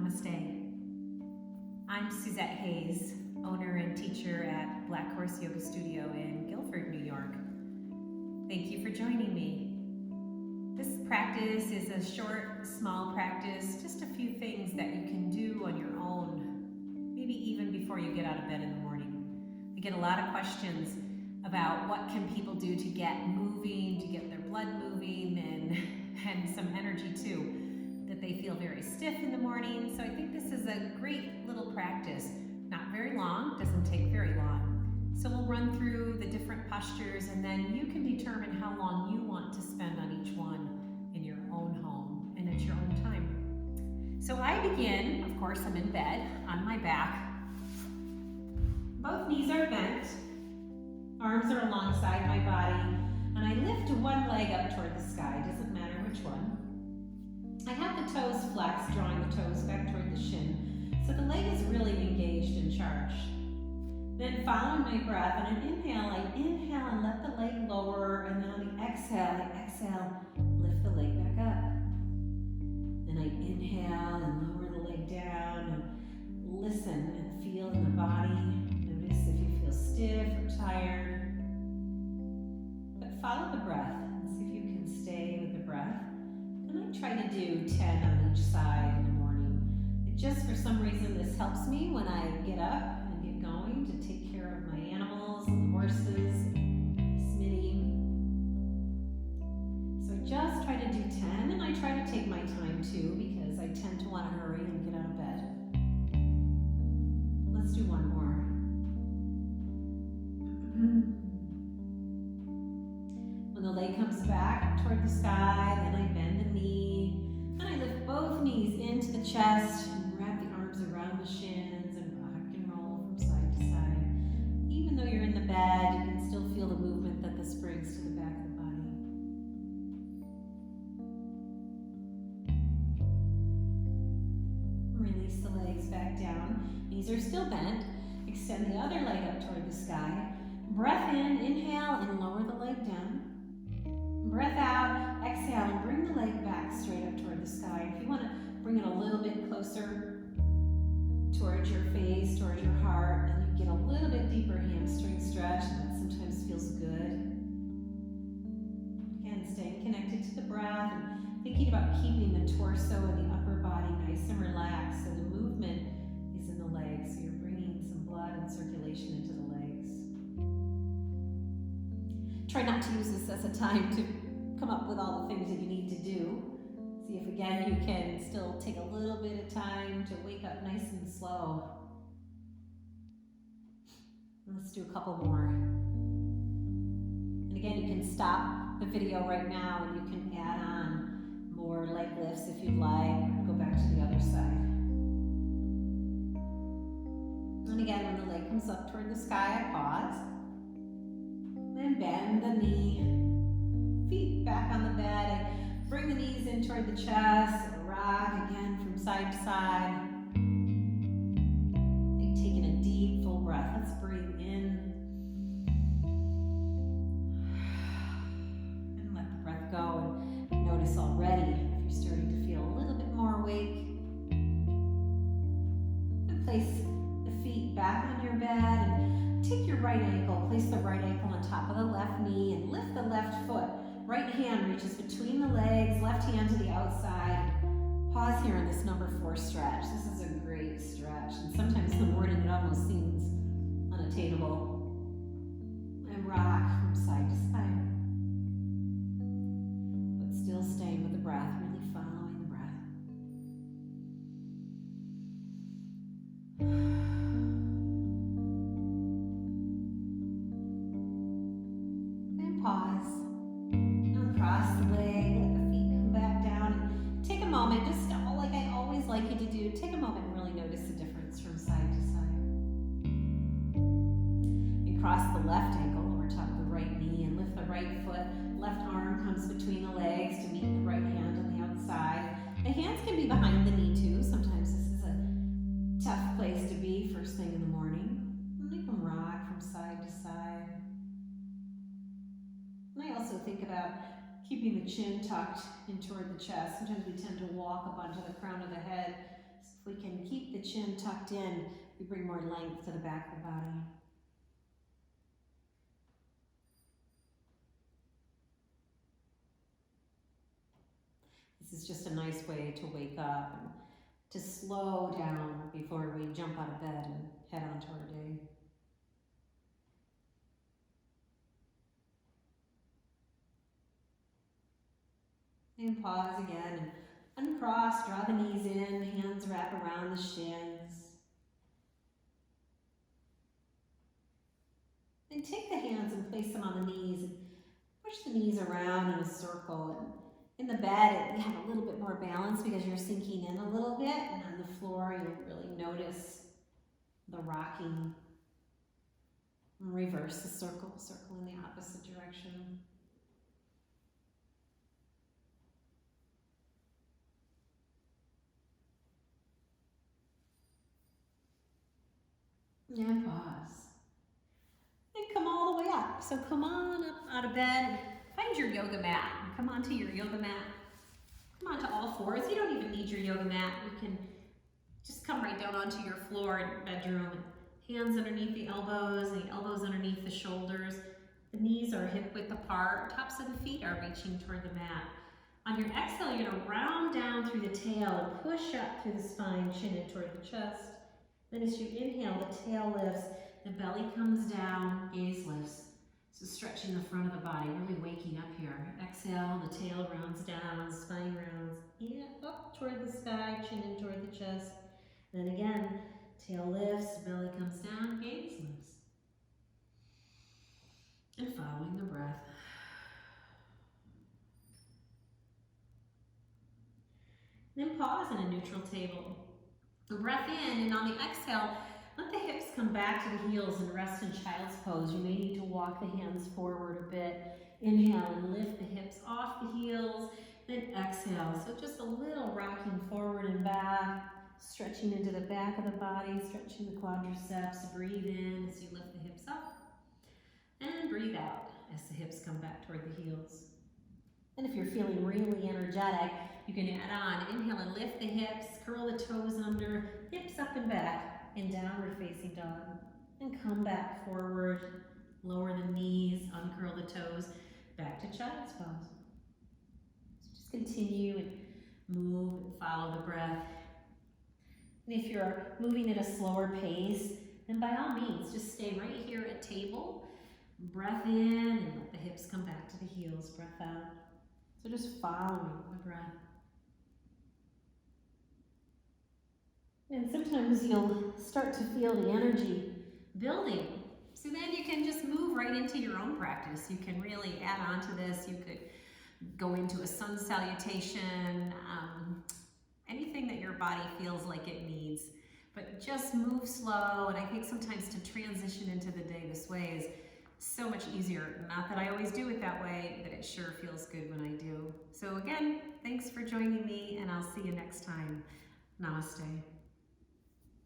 Namaste. I'm Suzette Hayes, owner and teacher at Black Horse Yoga Studio in Guilford, New York. Thank you for joining me. This practice is a short, small practice, just a few things that you can do on your own, maybe even before you get out of bed in the morning. I get a lot of questions about what can people do to get moving, to get their blood moving, and some energy too, that they feel very stiff in the morning. So I think this is a great little practice. Not very long, doesn't take very long. So we'll run through the different postures and then you can determine how long you want to spend on each one in your own home and at your own time. So I begin, of course, I'm in bed on my back. Both knees are bent, arms are alongside my body, and I lift one leg up toward the sky, doesn't matter which one. I have the toes flexed, drawing the toes back toward the shin, so the leg is really engaged and charged. Then following my breath, on an inhale, I inhale and let the leg lower, and then on the exhale, I exhale, lift the leg back up. Then I inhale and lower the leg down, and listen and feel in the body. Notice if you feel stiff or tired. But follow the breath and see if you can stay with the breath. And I try to do 10 on each side in the morning. Just for some reason, this helps me when I get up and get going to take care of my animals and the horses, Smitty. So I just try to do 10, and I try to take my time too because I tend to want to hurry and get out of bed. Let's do one more. When the leg comes back toward the sky, then I bend the knee, and I lift both knees into the chest and wrap the arms around the shins and rock and roll from side to side. Even though you're in the bed, you can still feel the movement that this brings to the back of the body. Release the legs back down. Knees are still bent. Extend the other leg up toward the sky. Breath in, inhale, and lower the leg down. Breath out, exhale, and bring the leg back straight up toward the sky. If you want to bring it a little bit closer towards your face, towards your heart, then you get a little bit deeper hamstring stretch, and that sometimes feels good. Again, staying connected to the breath and thinking about keeping the torso and the upper body nice and relaxed so the movement is in the legs, so you're bringing some blood and circulation into the legs. Try not to use this as a time to come up with all the things that you need to do. See if again you can still take a little bit of time to wake up nice and slow. Let's do a couple more. And again, you can stop the video right now and you can add on more leg lifts if you'd like. Go back to the other side. And again, when the leg comes up toward the sky, I pause. And bend the knee, feet back on the bed. I bring the knees in toward the chest, rock again from side to side. Like taking a deep, full breath. Let's breathe in. And let the breath go. And notice already if you're starting to feel a little bit more awake. And place the feet back on your bed and take your right ankle, place the right ankle on top of the left knee and lift the left foot. Right hand reaches between the legs, left hand to the outside. Pause here on this number 4 stretch. This is a great stretch, and sometimes in the morning it almost seems unattainable. And rock from side to side. But still staying with the breath, really following the breath. Pause, uncross the leg, let the feet come back down. Take a moment, just like I always like you to do, take a moment and really notice the difference from side to side. And cross the left ankle over top of the right knee and lift the right foot. Left arm comes between the legs to meet the right hand on the outside. The hands can be behind the knee too. Sometimes this is a tough place to be first thing in the morning. And you can rock from side to side. And I also think about keeping the chin tucked in toward the chest. Sometimes we tend to walk up onto the crown of the head. If we can keep the chin tucked in, we bring more length to the back of the body. This is just a nice way to wake up and to slow down before we jump out of bed and head on to our day. And pause again and uncross, draw the knees in, hands wrap around the shins. And take the hands and place them on the knees and push the knees around in a circle. And in the bed, you have a little bit more balance because you're sinking in a little bit, and on the floor, you'll really notice the rocking. And reverse the circle, circle in the opposite direction. And pause. And come all the way up. So come on up out of bed. Find your yoga mat. Come onto your yoga mat. Come onto all fours. You don't even need your yoga mat. You can just come right down onto your floor in your bedroom. Hands underneath the elbows underneath the shoulders. The knees are hip width apart. Tops of the feet are reaching toward the mat. On your exhale, you're going to round down through the tail and push up through the spine, chin in toward the chest. Then as you inhale, the tail lifts, the belly comes down, gaze lifts. So stretching the front of the body, really waking up here. Exhale, the tail rounds down, spine rounds, and up toward the sky, chin in toward the chest. Then again, tail lifts, belly comes down, gaze lifts. And following the breath. Then pause in a neutral table. Breath in, and on the exhale, let the hips come back to the heels and rest in child's pose. You may need to walk the hands forward a bit. Inhale and lift the hips off the heels, then exhale. So just a little rocking forward and back, stretching into the back of the body, stretching the quadriceps. Breathe in as you lift the hips up, and breathe out as the hips come back toward the heels. And if you're feeling really energetic, you can add on, inhale and lift the hips, curl the toes under, hips up and back, in downward facing dog. And come back forward, lower the knees, uncurl the toes, back to child's pose. So just continue and move and follow the breath. And if you're moving at a slower pace, then by all means, just stay right here at table. Breath in and let the hips come back to the heels, breath out. So just following the breath. And sometimes you'll start to feel the energy building. So then you can just move right into your own practice. You can really add on to this. You could go into a sun salutation, anything that your body feels like it needs. But just move slow. And I think sometimes to transition into the day this way is so much easier. Not that I always do it that way, but it sure feels good when I do. So again, thanks for joining me, and I'll see you next time. Namaste.